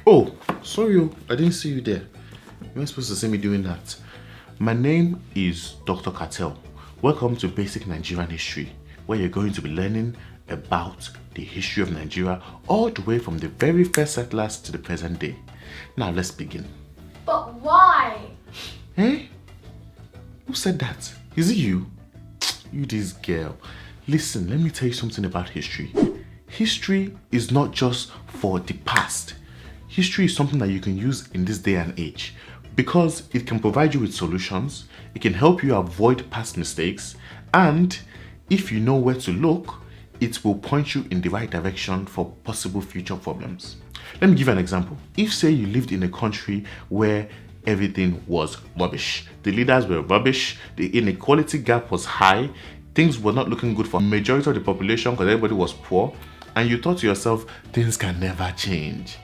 Oh, sorry, I didn't see you there. You weren't supposed to see me doing that. My name is Dr. Catel. Welcome to Basic Nigerian History, where you're going to be learning about the history of Nigeria all the way from the very first settlers to the present day. Now let's begin. But why? Eh? Who said that? Is it you? You this girl. Listen, let me tell you something about history. History is not just for the past. History is something that you can use in this day and age because it can provide you with solutions, it can help you avoid past mistakes, and if you know where to look, it will point you in the right direction for possible future problems. Let me give you an example. If, say, you lived in a country where everything was rubbish, the leaders were rubbish, the inequality gap was high, things were not looking good for the majority of the population because everybody was poor, and you thought to yourself, things can never change,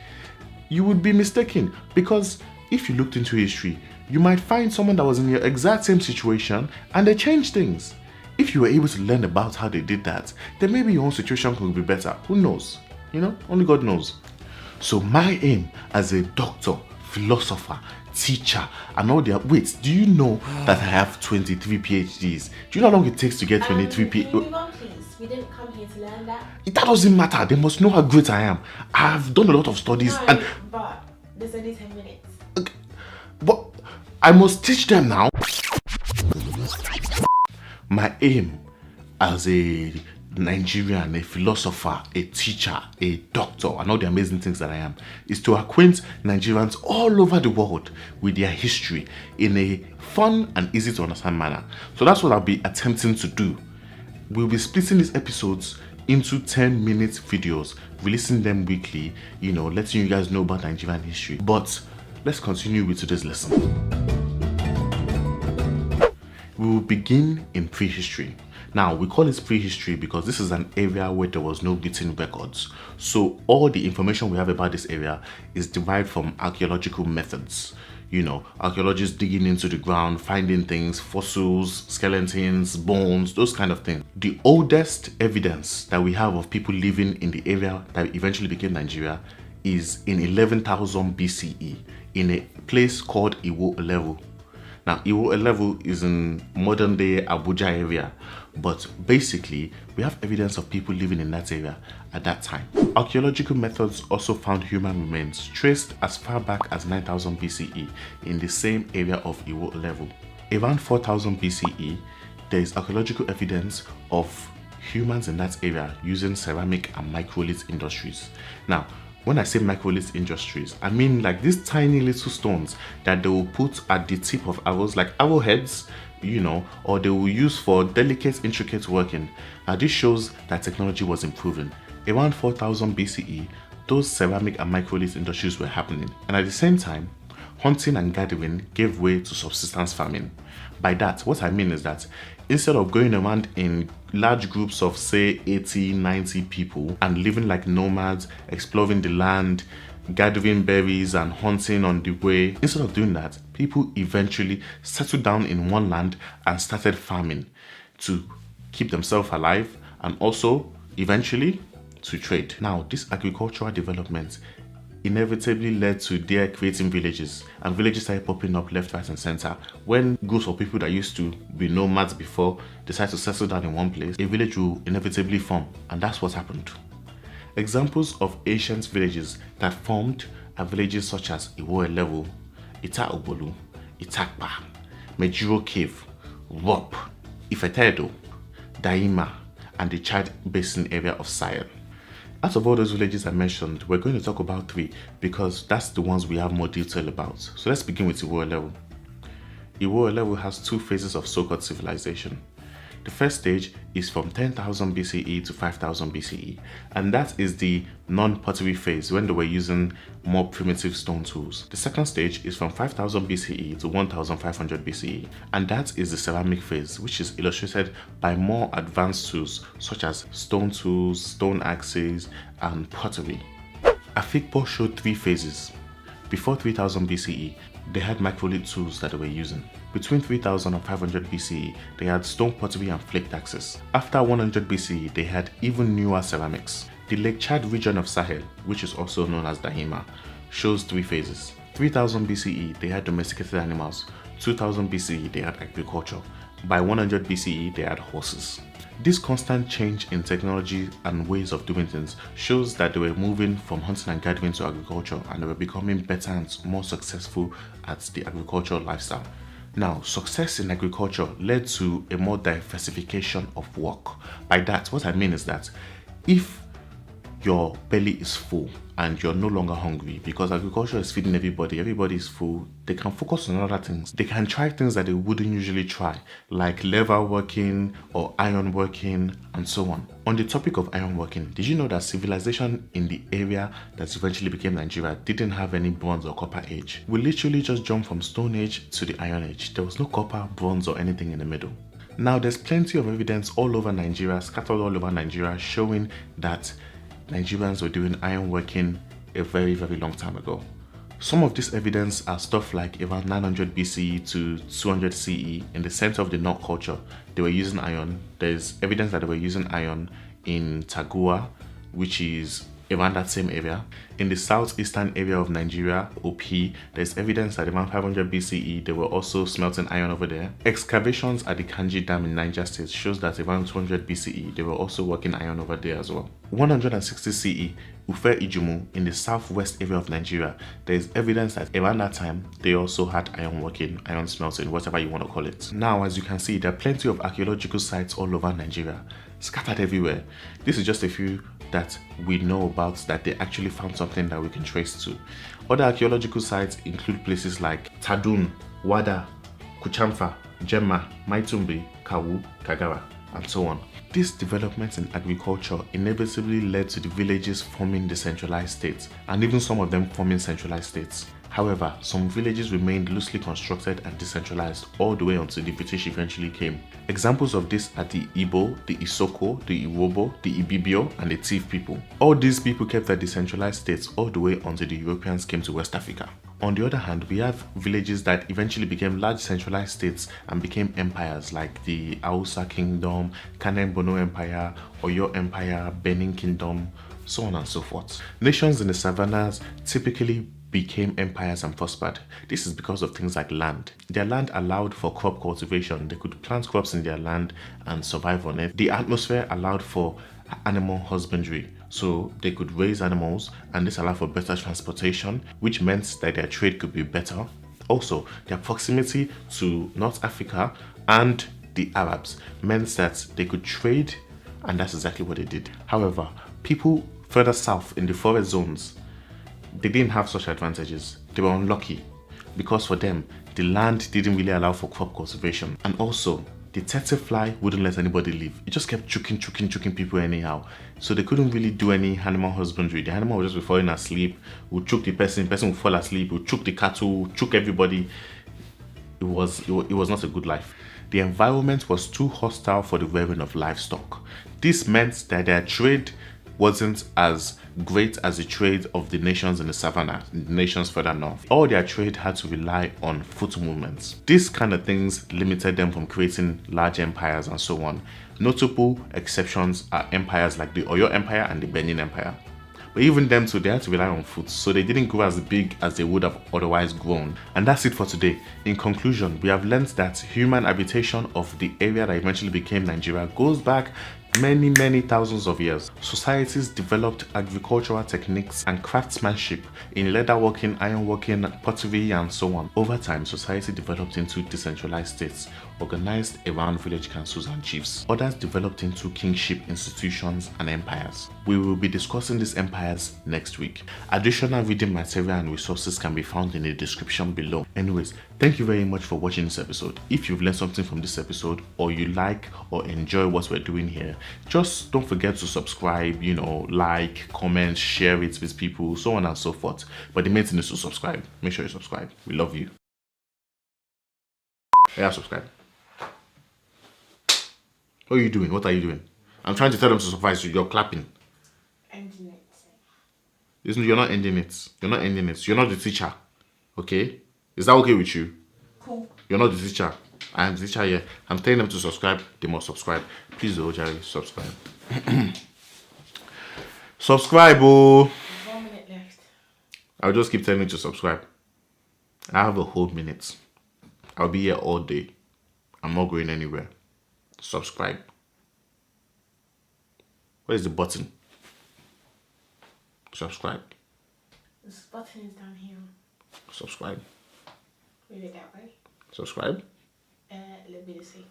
you would be mistaken, because if you looked into history, you might find someone that was in your exact same situation and they changed things. If you were able to learn about how they did that, then maybe your own situation could be better. Who knows? Only God knows. So my aim as a doctor, philosopher, teacher, and all that. Wait, do you know that I have 23 PhDs? Do you know how long it takes to get 23 PhDs? Can you move on, please? We didn't come here to learn that. That doesn't matter. They must know how great I am. I've done a lot of studies. No, but there's only 10 minutes. Okay, but I must teach them now. My aim as a Nigerian, a philosopher, a teacher, a doctor, and all the amazing things that I am, is to acquaint Nigerians all over the world with their history in a fun and easy to understand manner. So that's what I'll be attempting to do. We'll be splitting these episodes into 10-minute videos, releasing them weekly, letting you guys know about Nigerian history. But let's continue with today's lesson. We will begin in prehistory. Now, we call it prehistory because this is an area where there was no written records. So all the information we have about this area is derived from archaeological methods. Archaeologists digging into the ground, finding things, fossils, skeletons, bones, those kind of things. The oldest evidence that we have of people living in the area that eventually became Nigeria is in 11,000 BCE in a place called Iwo Elevu. Now, Iwo Elevu is in modern day Abuja area, but basically we have evidence of people living in that area at that time. Archaeological methods also found human remains traced as far back as 9000 BCE in the same area of Iwo Elevu. Around 4000 BCE, there is archaeological evidence of humans in that area using ceramic and microlith industries. Now, when I say microlith industries, I mean like these tiny little stones that they will put at the tip of arrows, like arrowheads, or they will use for delicate, intricate working. Now this shows that technology was improving. Around 4000 BCE, those ceramic and microlith industries were happening. And at the same time, hunting and gathering gave way to subsistence farming. By that, what I mean is that instead of going around in large groups of say 80, 90 people and living like nomads, exploring the land, gathering berries and hunting on the way, instead of doing that, people eventually settled down in one land and started farming to keep themselves alive and also eventually to trade. Now, this agricultural development inevitably led to their creating villages, and villages started popping up left, right and center. When groups of people that used to be nomads before decide to settle down in one place, a village will inevitably form, and that's what happened. Examples of ancient villages that formed are villages such as Iwo Elevu, Ita Obolu, Itakpa, Mejiro Cave, Wop, Ifetedo, Daima, and the Chad Basin area of Sahel. Out of all those villages I mentioned, we're going to talk about 3 because that's the ones we have more detail about. So let's begin with Iwo Elevu. Iwo Elevu has 2 phases of so-called civilization. The first stage is from 10,000 BCE to 5,000 BCE, and that is the non-pottery phase when they were using more primitive stone tools. The second stage is from 5,000 BCE to 1,500 BCE, and that is the ceramic phase, which is illustrated by more advanced tools such as stone tools, stone axes, and pottery. Afikpo showed 3 phases. Before 3000 BCE, they had microlith tools that they were using. Between 3000 and 500 BCE, they had stone pottery and flake axes. After 100 BCE, they had even newer ceramics. The Lake Chad region of Sahel, which is also known as Dahima, shows three phases. 3000 BCE, they had domesticated animals. 2000 BCE, they had agriculture. By 100 BCE, they had horses. This constant change in technology and ways of doing things shows that they were moving from hunting and gathering to agriculture, and they were becoming better and more successful at the agricultural lifestyle. Now, success in agriculture led to a more diversification of work. By that, what I mean is that if your belly is full and you're no longer hungry because agriculture is feeding everybody is full, they can focus on other things. They can try things that they wouldn't usually try, like leatherworking or ironworking and so on. On the topic of ironworking, did you know that civilization in the area that eventually became Nigeria didn't have any bronze or copper age? We literally just jumped from Stone Age to the Iron Age. There was no copper, bronze or anything in the middle. Now there's plenty of evidence all over Nigeria, scattered all over Nigeria, showing that Nigerians were doing ironworking a very, very long time ago. Some of this evidence are stuff like around 900 BCE to 200 CE in the center of the Nok culture. They were using iron. There's evidence that they were using iron in Tagua, which is around that same area. In the southeastern area of Nigeria, OP, there's evidence that around 500 BCE, they were also smelting iron over there. Excavations at the Kanji Dam in Niger State shows that around 200 BCE, they were also working iron over there as well. 160 CE, Ufe Ijumu in the southwest area of Nigeria, there is evidence that around that time, they also had iron working, iron smelting, whatever you want to call it. Now, as you can see, there are plenty of archaeological sites all over Nigeria, scattered everywhere. This is just a few that we know about that they actually found something that we can trace to. Other archaeological sites include places like Tadun, Wada, Kuchamfa, Gemma, Maitumbi, Kawu, Kagara, and so on. These developments in agriculture inevitably led to the villages forming decentralized states, and even some of them forming centralized states. However, some villages remained loosely constructed and decentralized all the way until the British eventually came. Examples of this are the Igbo, the Isoko, the Iwobo, the Ibibio, and the Tiv people. All these people kept their decentralized states all the way until the Europeans came to West Africa. On the other hand, we have villages that eventually became large centralized states and became empires like the Hausa Kingdom, Kanem Bono Empire, Oyo Empire, Benin Kingdom, so on and so forth. Nations in the savannas typically became empires and prospered. This is because of things like land. Their land allowed for crop cultivation. They could plant crops in their land and survive on it. The atmosphere allowed for animal husbandry, so they could raise animals, and this allowed for better transportation, which meant that their trade could be better. Also, their proximity to North Africa and the Arabs meant that they could trade, and that's exactly what they did. However, people further south in the forest zones, they didn't have such advantages. They were unlucky because for them, the land didn't really allow for crop cultivation. And also, the tsetse fly wouldn't let anybody live. It just kept choking people anyhow. So they couldn't really do any animal husbandry. The animal would just be falling asleep, would choke the person would fall asleep, would choke the cattle, choke everybody. It was not a good life. The environment was too hostile for the rearing of livestock. This meant that their trade wasn't as great as the trade of the nations in the savannah, the nations further north. All their trade had to rely on foot movements. These kind of things limited them from creating large empires and so on. Notable exceptions are empires like the Oyo Empire and the Benin Empire. But even them too, they had to rely on foot, so they didn't grow as big as they would have otherwise grown. And that's it for today. In conclusion, we have learned that human habitation of the area that eventually became Nigeria goes back many thousands of years. Societies developed agricultural techniques and craftsmanship in leatherworking, ironworking, pottery, and so on. Over time, society developed into decentralized states, organized around village councils and chiefs. Others developed into kingship institutions and empires. We will be discussing these empires next week. Additional reading material and resources can be found in the description below. Anyways, thank you very much for watching this episode. If you've learned something from this episode, or you like or enjoy what we're doing here, just don't forget to subscribe, like, comment, share it with people, so on and so forth. But the main thing is to subscribe. Make sure you subscribe. We love you. Yeah, subscribe. What are you doing? What are you doing? I'm trying to tell them to subscribe, so you're clapping. Ending it. Listen, you're not ending it. You're not ending it. You're not the teacher. Okay? Is that okay with you? Cool. You're not the teacher. I am the teacher here. I'm telling them to subscribe. They must subscribe. Please, Ajayi, subscribe. Subscribe, oh. 1 minute left. I'll just keep telling you to subscribe. I have a whole minute. I'll be here all day. I'm not going anywhere. Subscribe. Where's the button? Subscribe. This button is down here. Subscribe. Move it that way. Subscribe. A little bit of see.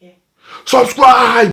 Yeah. Subscribe!